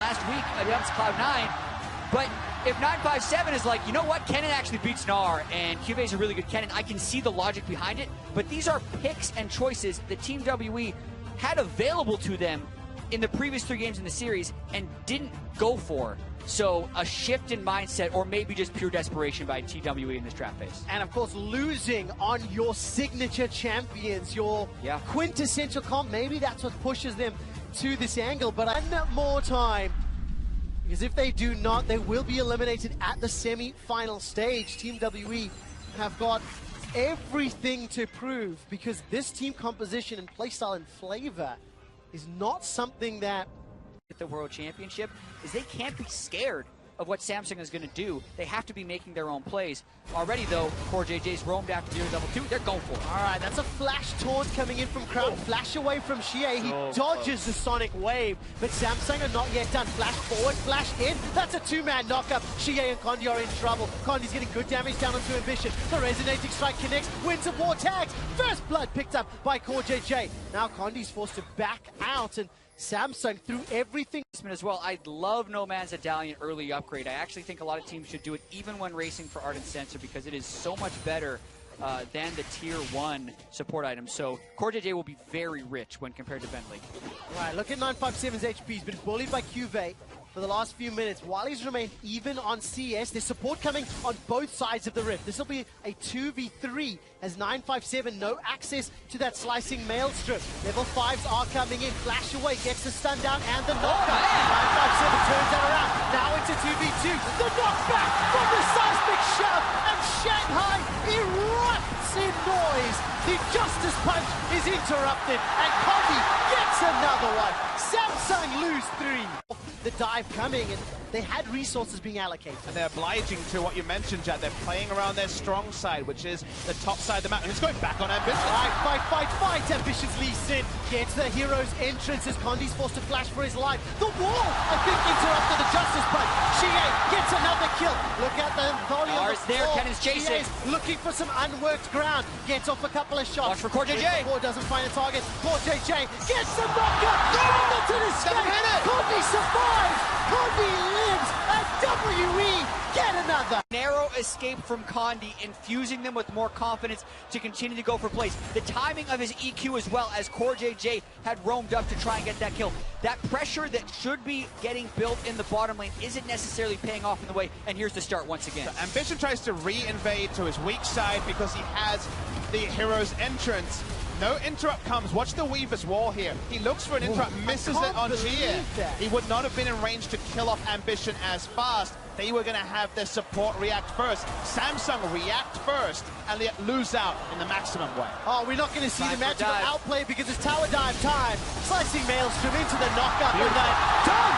last week against Cloud9. But if 957 is like, you know what, Kennen actually beats Gnar, and QV is a really good Kennen, I can see the logic behind it. But these are picks and choices that Team WE had available to them in the previous 3 games in the series and didn't go for. So a shift in mindset, or maybe just pure desperation by TWE in this draft phase. And of course, losing on your signature champions, your quintessential comp, maybe that's what pushes them to this angle. But one more time, because if they do not, they will be eliminated at the semi-final stage. Team WE have got everything to prove, because this team composition and playstyle and flavor is not something that at the World Championship is they can't be scared of what Samsung is going to do. They have to be making their own plays. Already, though, CoreJJ's roamed after 0-2. They're going for it. All right, that's a flash taunt coming in from Crown. Flash away from Xie. He dodges the Sonic Wave, but Samsung are not yet done. Flash forward, flash in. That's a 2-man knockup. Xie and Condi are in trouble. Condi's getting good damage down onto Ambition. The Resonating Strike connects. Winds of War tags. First blood picked up by CoreJJ. Now Condi's forced to back out, and Samsung threw everything as well. I love No Man's Medallion early upgrade. I actually think a lot of teams should do it even when racing for Ardent Sensor, because it is so much better than the tier 1 support item. So CoreJJ will be very rich when compared to Bentley. Right, look at 957's HP. He's been bullied by QV for the last few minutes. While he's remained even on CS, there's support coming on both sides of the rift. This will be a 2v3 as 957 no access to that slicing maelstrom. Level 5s are coming in. Flash away, gets the stun down and the knockback. 957 turns that around. Now it's a 2v2. The knockback from the seismic shove, and Shanghai erupts in noise. The Justice Punch is interrupted, and Condi gets another one. Samsung lose 3. The dive coming, and they had resources being allocated. And they're obliging to what you mentioned, Jack. They're playing around their strong side, which is the top side of the map. And it's going back on Ambition. Right, fight. Ambition's Lee Sin gets the hero's entrance as Condi's forced to flash for his life. The wall, I think, interrupted the Justice Punch. Xie gets another kill. Look at the volume. Lars there, Kennen's chasing. Looking for some unworked ground. Gets off a couple of shots. Watch for CoreJJ. Doesn't find a target. CoreJJ gets the knockup. Hamilton escapes. Condi survives. Condi lives. And WE get another. Narrow escape from Condi, infusing them with more confidence to continue to go for plays. The timing of his EQ as well, as CoreJJ had roamed up to try and get that kill. That pressure that should be getting built in the bottom lane isn't necessarily paying off in the way, and here's the start once again. So Ambition tries to re-invade to his weak side because he has the hero's entrance. No interrupt comes. Watch the Weaver's wall here. He looks for an interrupt, misses it on Gia. He would not have been in range to kill off Ambition as fast. They were going to have their support react first. Samsung react first and lose out in the maximum way. Oh, we're not going to see the magical outplay because it's tower dive time. Slicing Maelstrom into the knockup and done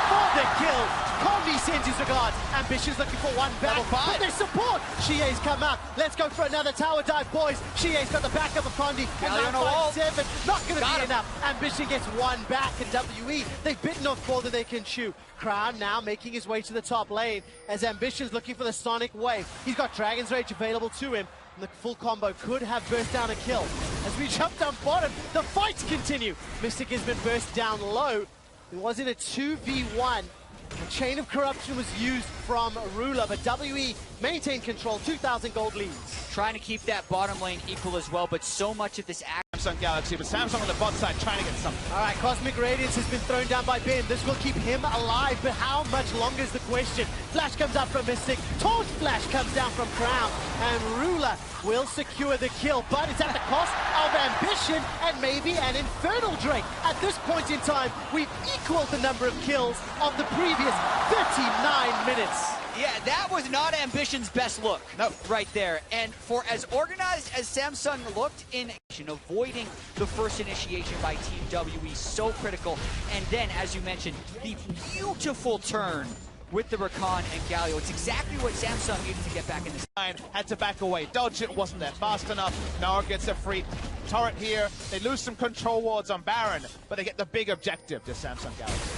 for the kill. Condi sends his regards. Ambition's looking for one back. But there's support. Xie's come out. Let's go for another tower dive, boys. Xie's got the backup of Condi. 957. Not going to be enough. Ambition gets one back, and WE, they've bitten off more than they can chew. Crown now making his way to the top lane as Ambition's looking for the Sonic Wave. He's got Dragon's Rage available to him. And the full combo could have burst down a kill. As we jump down bottom, the fights continue. Mystic has been burst down low. It was in a 2v1. A chain of corruption was used from Ruler, but WE maintained control, 2,000 gold leads. Trying to keep that bottom lane equal as well, but so much of this Samsung Galaxy, but Samsung on the bot side trying to get something. All right, Cosmic Radiance has been thrown down by Ben. This will keep him alive, but how much longer is the question? Flash comes up from Mystic, Taunt Flash comes down from Crown, and Ruler will secure the kill, but it's at the cost of Ambition and maybe an Infernal Drake. At this point in time, we've equaled the number of kills of the previous 39 minutes. Yeah, that was not Ambition's best look. No. Right there. And for as organized as Samsung looked in avoiding the first initiation by Team WE, so critical. And then, as you mentioned, the beautiful turn with the Rakan and Galio. It's exactly what Samsung needed to get back in this. Had to back away. Dodge it, wasn't there fast enough. Gnar gets a free turret here. They lose some control wards on Baron, but they get the big objective to Samsung Galaxy.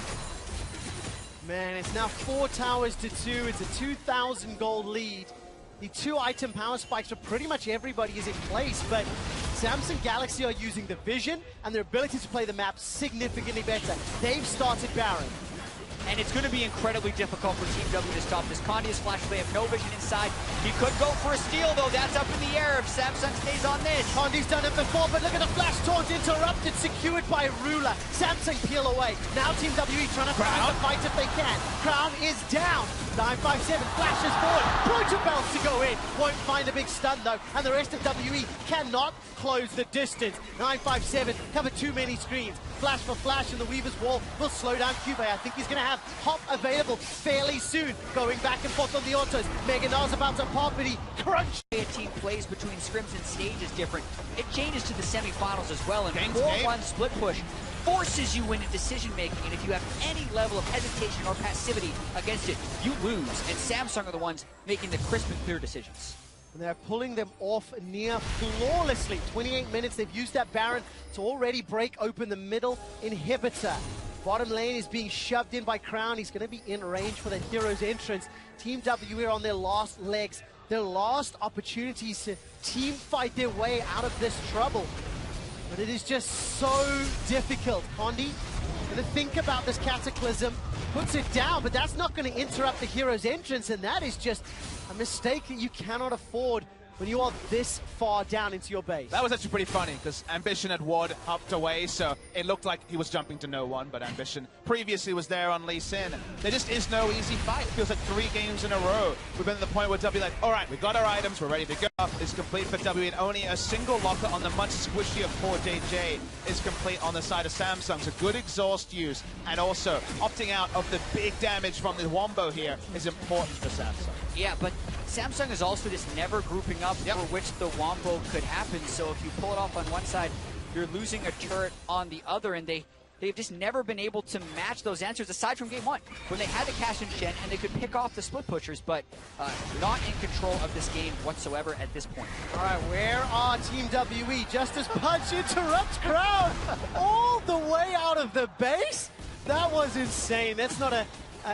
Man, it's now 4 towers to 2. It's a 2,000 gold lead. The 2 item power spikes for pretty much everybody is in place, but Samsung Galaxy are using the vision and their ability to play the map significantly better. They've started Baron. and it's going to be incredibly difficult for Team W to stop this. Condi is flashed, they have no vision inside. He could go for a steal, though. That's up in the air if Samsung stays on this. Condi's done it before, but look at the flash taunt interrupted, secured by Rula. Samsung peel away. Now Team WE trying to find the fight if they can. Crown is down. 957 flashes forward. Protobells to go in. Won't find a big stun though, and the rest of WE cannot close the distance. 957 cover too many screens. Flash for flash, and the Weaver's Wall will slow down Cube. I think he's going to have Hop available fairly soon. Going back and forth on the autos. Meganar's about to pop, but he crunch. A team plays between scrims and stage is different. It changes to the semifinals as well, and 4-1 split push forces you into decision making, and if you have any level of hesitation or passivity against it, you lose. And Samsung are the ones making the crisp and clear decisions. And they're pulling them off near flawlessly. 28 minutes, they've used that Baron to already break open the middle inhibitor. Bottom lane is being shoved in by Crown. He's going to be in range for the Heroes entrance. Team W are on their last legs, their last opportunities to team fight their way out of this trouble. But it is just so difficult. Condi going to think about this Cataclysm, puts it down, but that's not going to interrupt the Heroes entrance, and that is just a mistake that you cannot afford when you are this far down into your base. That was actually pretty funny, because Ambition had Ward upped away, so it looked like he was jumping to no one, but Ambition previously was there on Lee Sin. There just is no easy fight. It feels like 3 games in a row. We've been to the point where W like, all right, we got our items, we're ready to go. It's complete for W, and only a single locker on the much squishier 4JJ is complete on the side of Samsung. So good exhaust use, and also opting out of the big damage from the Wombo here is important for Samsung. Yeah, but Samsung is also just never grouping up for which the Wombo could happen. So if you pull it off on one side, you're losing a turret on the other, and they've just never been able to match those answers aside from game 1, when they had to cash in Shen and they could pick off the split pushers, but not in control of this game whatsoever at this point. All right, where are Team WE? Just as Punch interrupts Crown all the way out of the base? That was insane. That's not a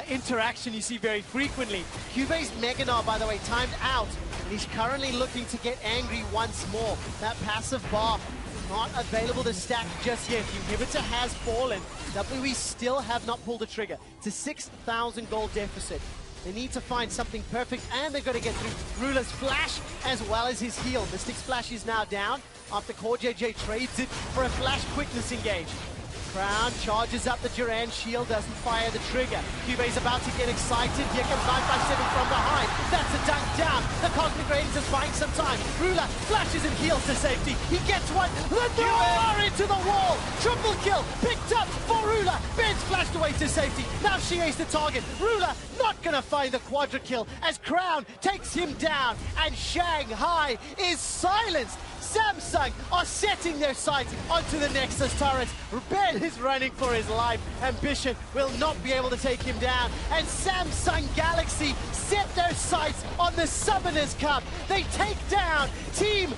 interaction you see very frequently. Cube's Meganar, by the way, timed out, and he's currently looking to get angry once more. That passive bar not available to stack just yet. The inhibitor has fallen. WE still have not pulled the trigger. It's a 6,000 gold deficit. They need to find something perfect, and they've got to get through Rula's flash as well as his heal. Mystic's flash is now down after CoreJJ trades it for a flash quickness engage. Crown charges up the Duran shield, doesn't fire the trigger. Cube's about to get excited. Here comes 957 from behind. That's a dunk down. The Cosmic Radiance is buying some time. Rula flashes and heals to safety. He gets one. The door into the wall. Triple kill picked up for Rula. Ben's flashed away to safety. Now she aced the target. Rula not going to find the quadra kill as Crown takes him down, and Shanghai is silenced. Samsung are setting their sights onto the Nexus turrets. Ben is running for his life. Ambition will not be able to take him down. And Samsung Galaxy set their sights on the Summoners Cup. They take down Team